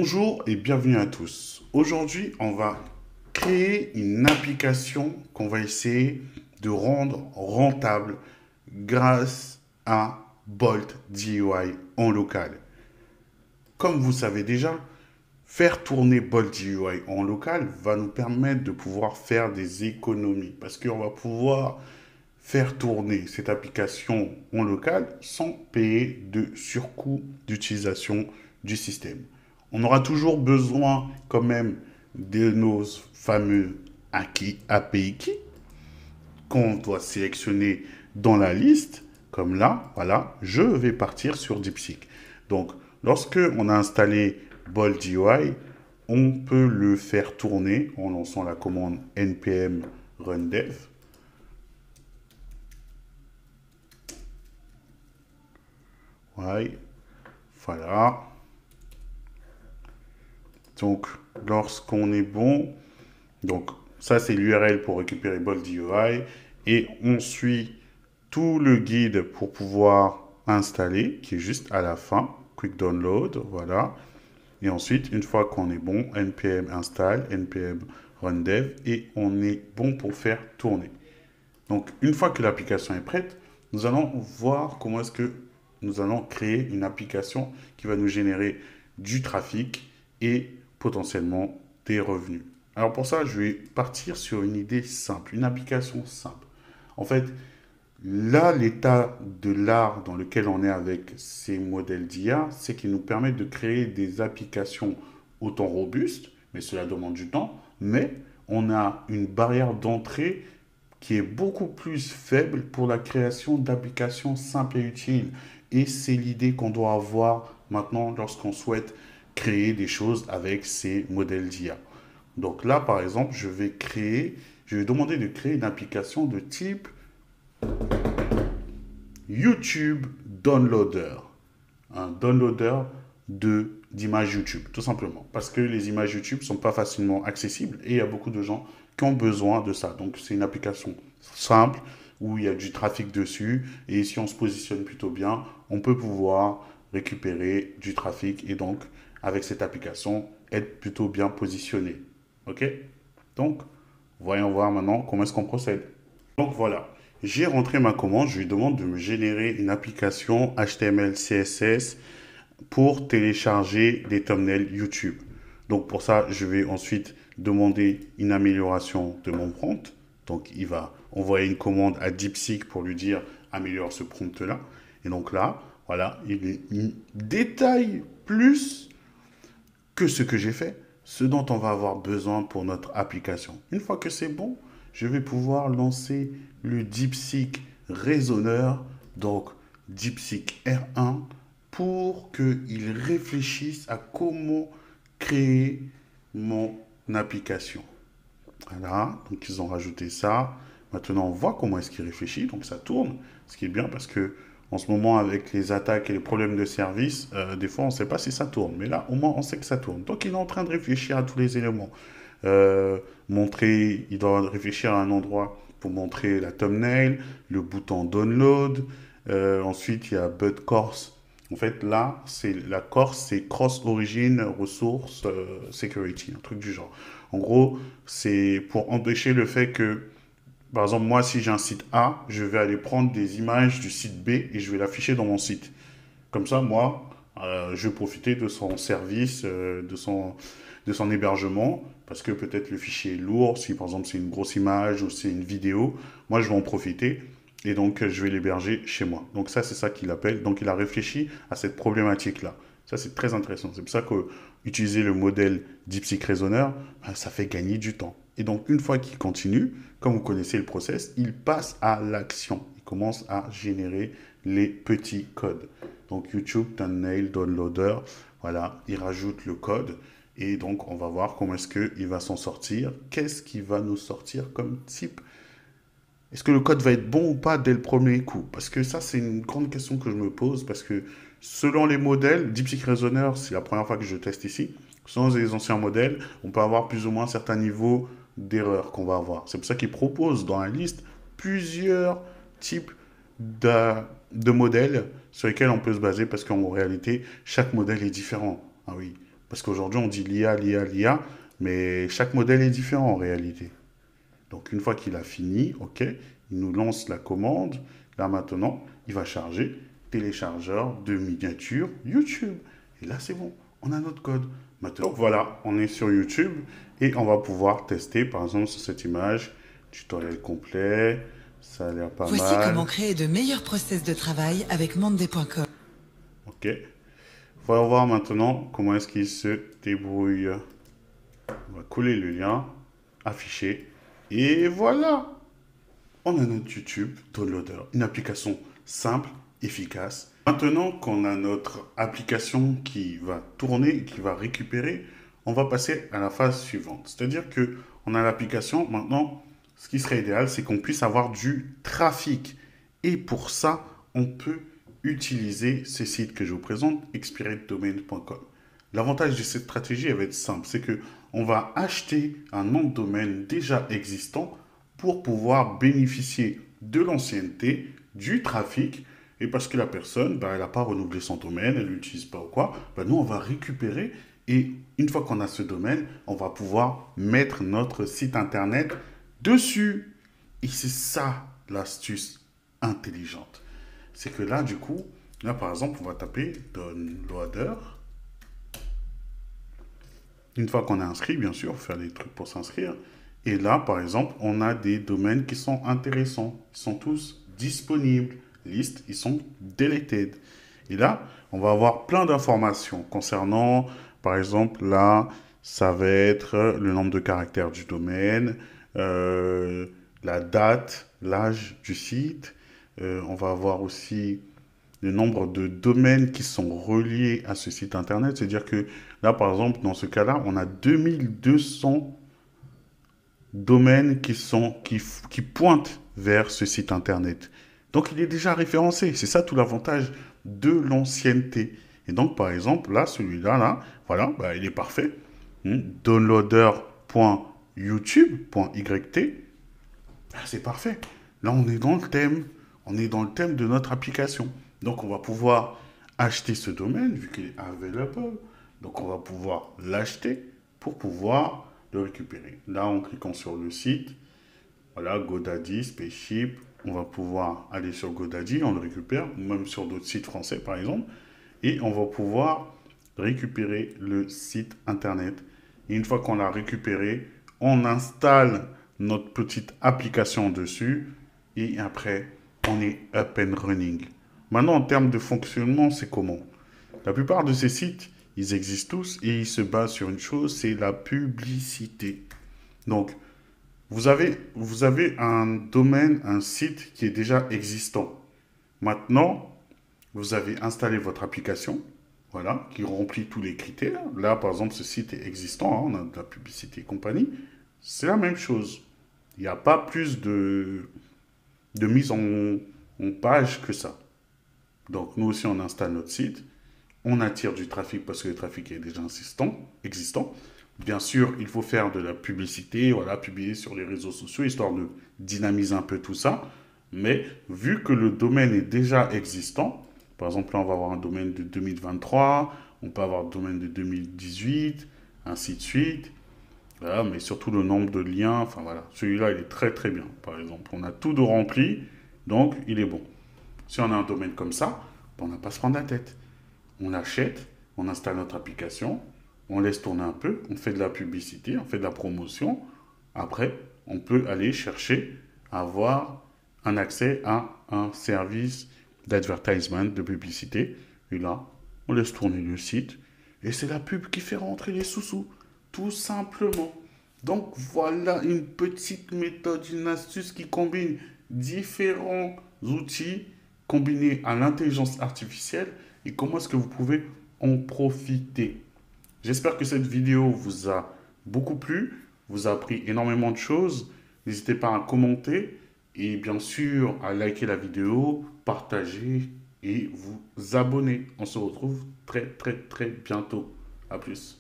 Bonjour et bienvenue à tous. Aujourd'hui, on va créer une application qu'on va essayer de rendre rentable grâce à Bolt DIY en local. Comme vous savez déjà, faire tourner Bolt DIY en local va nous permettre de pouvoir faire des économies parce qu'on va pouvoir faire tourner cette application en local sans payer de surcoût d'utilisation du système. On aura toujours besoin quand même de nos fameux API key qu'on doit sélectionner dans la liste. Comme là, voilà, je vais partir sur DeepSeek. Donc, lorsque on a installé Bolt UI, on peut le faire tourner en lançant la commande npm run dev. Ouais, voilà. Donc, lorsqu'on est bon, donc ça c'est l'URL pour récupérer Bolt UI et on suit tout le guide pour pouvoir installer, qui est juste à la fin, quick download, voilà. Et ensuite, une fois qu'on est bon, npm install, npm run dev et on est bon pour faire tourner. Donc, une fois que l'application est prête, nous allons voir comment est-ce que nous allons créer une application qui va nous générer du trafic et potentiellement des revenus. Alors pour ça, je vais partir sur une idée simple, une application simple. En fait, là, l'état de l'art dans lequel on est avec ces modèles d'IA, c'est qu'ils nous permettent de créer des applications autant robustes, mais cela demande du temps, mais on a une barrière d'entrée qui est beaucoup plus faible pour la création d'applications simples et utiles. Et c'est l'idée qu'on doit avoir maintenant lorsqu'on souhaite créer des choses avec ces modèles d'IA. Donc là, par exemple, je vais demander de créer une application de type YouTube Downloader. Un downloader d'images YouTube, tout simplement. Parce que les images YouTube ne sont pas facilement accessibles et il y a beaucoup de gens qui ont besoin de ça. Donc c'est une application simple où il y a du trafic dessus et si on se positionne plutôt bien, on peut pouvoir récupérer du trafic et donc avec cette application être plutôt bien positionné. Ok? Donc, voyons voir maintenant comment est-ce qu'on procède. Donc voilà, j'ai rentré ma commande, je lui demande de me générer une application HTML, CSS pour télécharger des thumbnails YouTube. Donc pour ça, je vais ensuite demander une amélioration de mon prompt. Donc il va envoyer une commande à DeepSeek pour lui dire améliore ce prompt-là. Et donc là, voilà, il détaille plus que ce que j'ai fait, ce dont on va avoir besoin pour notre application. Une fois que c'est bon, je vais pouvoir lancer le DeepSeek raisonneur, donc DeepSeek R1, pour qu'il réfléchisse à comment créer mon application. Voilà, donc ils ont rajouté ça. Maintenant, on voit comment est-ce qu'il réfléchit, donc ça tourne, ce qui est bien parce que en ce moment, avec les attaques et les problèmes de service, des fois, on ne sait pas si ça tourne. Mais là, au moins, on sait que ça tourne. Donc, il est en train de réfléchir à tous les éléments. Il doit réfléchir à un endroit pour montrer la thumbnail, le bouton download. Ensuite, il y a Bud Course. En fait, là, c'est la Course, c'est Cross Origin Resource Security, un truc du genre. En gros, c'est pour empêcher le fait que par exemple, moi, si j'ai un site A, je vais aller prendre des images du site B et je vais l'afficher dans mon site. Comme ça, moi, je vais profiter de son service, de son hébergement, parce que peut-être le fichier est lourd, si par exemple c'est une grosse image ou c'est une vidéo, moi je vais en profiter et donc je vais l'héberger chez moi. Donc ça, c'est ça qu'il appelle. Donc il a réfléchi à cette problématique-là. Ça, c'est très intéressant. C'est pour ça que utiliser le modèle DeepSeek Raisonneur, ben, ça fait gagner du temps. Et donc, une fois qu'il continue, comme vous connaissez le process, il passe à l'action. Il commence à générer les petits codes. Donc, YouTube, Thumbnail, Downloader, voilà, il rajoute le code. Et donc, on va voir comment est-ce qu'il va s'en sortir. Qu'est-ce qu'il va nous sortir comme type? Est-ce que le code va être bon ou pas dès le premier coup? Parce que ça, c'est une grande question que je me pose. Parce que selon les modèles, DeepSeek Raisonneur, c'est la première fois que je teste ici. Selon les anciens modèles, on peut avoir plus ou moins certains niveaux d'erreurs qu'on va avoir. C'est pour ça qu'ils proposent dans la liste plusieurs types de, de modèles sur lesquels on peut se baser parce qu'en réalité, chaque modèle est différent. Ah oui, Parce qu'aujourd'hui, on dit l'IA, l'IA, l'IA, mais chaque modèle est différent en réalité. Donc, une fois qu'il a fini, OK, il nous lance la commande. Là, maintenant, il va charger téléchargeur de miniature YouTube. Et là, c'est bon, on a notre code. Maintenant, donc voilà, on est sur YouTube et on va pouvoir tester, par exemple, sur cette image, tutoriel complet. Ça a l'air pas Voici mal. comment créer de meilleurs process de travail avec monday.com. OK. On va voir maintenant comment est-ce qu'il se débrouille. On va coller le lien, afficher. Et voilà, on a notre YouTube Downloader, une application simple, efficace. Maintenant qu'on a notre application qui va tourner, qui va récupérer, on va passer à la phase suivante. C'est-à-dire que on a l'application. Maintenant, ce qui serait idéal, c'est qu'on puisse avoir du trafic. Et pour ça, on peut utiliser ce site que je vous présente, expireddomain.com. L'avantage de cette stratégie, elle va être simple, c'est que on va acheter un nom de domaine déjà existant pour pouvoir bénéficier de l'ancienneté, du trafic, et parce que la personne, elle n'a pas renouvelé son domaine, elle ne l'utilise pas ou quoi, nous, on va récupérer, et une fois qu'on a ce domaine, on va pouvoir mettre notre site internet dessus. Et c'est ça l'astuce intelligente. C'est que là, du coup, là, par exemple, on va taper Downloader. Une fois qu'on est inscrit, bien sûr, faire des trucs pour s'inscrire. Et là, par exemple, on a des domaines qui sont intéressants. Ils sont tous disponibles. Liste, ils sont deleted. Et là, on va avoir plein d'informations concernant, par exemple, là, ça va être le nombre de caractères du domaine, la date, l'âge du site. On va avoir aussi le nombre de domaines qui sont reliés à ce site internet. C'est-à-dire que là, par exemple, dans ce cas-là, on a 2200 domaines qui pointent vers ce site internet. Donc, il est déjà référencé. C'est ça tout l'avantage de l'ancienneté. Et donc, par exemple, là, celui-là, là, voilà, il est parfait. Downloader.youtube.yt. C'est parfait. Là, on est dans le thème. On est dans le thème de notre application. Donc, on va pouvoir acheter ce domaine, vu qu'il est available. Donc, on va pouvoir l'acheter pour pouvoir le récupérer. Là, en cliquant sur le site, voilà, GoDaddy, Spaceship, on va pouvoir aller sur GoDaddy, on le récupère, même sur d'autres sites français, par exemple, et on va pouvoir récupérer le site internet. Et une fois qu'on l'a récupéré, on installe notre petite application dessus, et après, on est up and running. Maintenant, en termes de fonctionnement, c'est comment? La plupart de ces sites, ils existent tous et ils se basent sur une chose, c'est la publicité. Donc, vous avez un domaine, un site qui est déjà existant. Maintenant, vous avez installé votre application, voilà, qui remplit tous les critères. Là, par exemple, ce site est existant, on a de la publicité et compagnie. C'est la même chose. Il n'y a pas plus de mise en page que ça. Donc, nous aussi, on installe notre site. On attire du trafic parce que le trafic est déjà existant. Bien sûr, il faut faire de la publicité, voilà, publier sur les réseaux sociaux, histoire de dynamiser un peu tout ça. Mais vu que le domaine est déjà existant, par exemple, là, on va avoir un domaine de 2023, on peut avoir un domaine de 2018, ainsi de suite. Voilà, mais surtout le nombre de liens, enfin voilà, celui-là, il est très très bien. Par exemple, on a tout de rempli, donc il est bon. Si on a un domaine comme ça, on n'a pas à se prendre la tête. On achète, on installe notre application, on laisse tourner un peu, on fait de la publicité, on fait de la promotion. Après, on peut aller chercher à avoir un accès à un service d'advertisement, de publicité. Et là, on laisse tourner le site. Et c'est la pub qui fait rentrer les sous-sous. Tout simplement. Donc voilà une petite méthode, une astuce qui combine différents outils combinés à l'intelligence artificielle et comment est-ce que vous pouvez en profiter. J'espère que cette vidéo vous a beaucoup plu, vous a appris énormément de choses. N'hésitez pas à commenter et bien sûr à liker la vidéo, partager et vous abonner. On se retrouve très très très bientôt. À plus.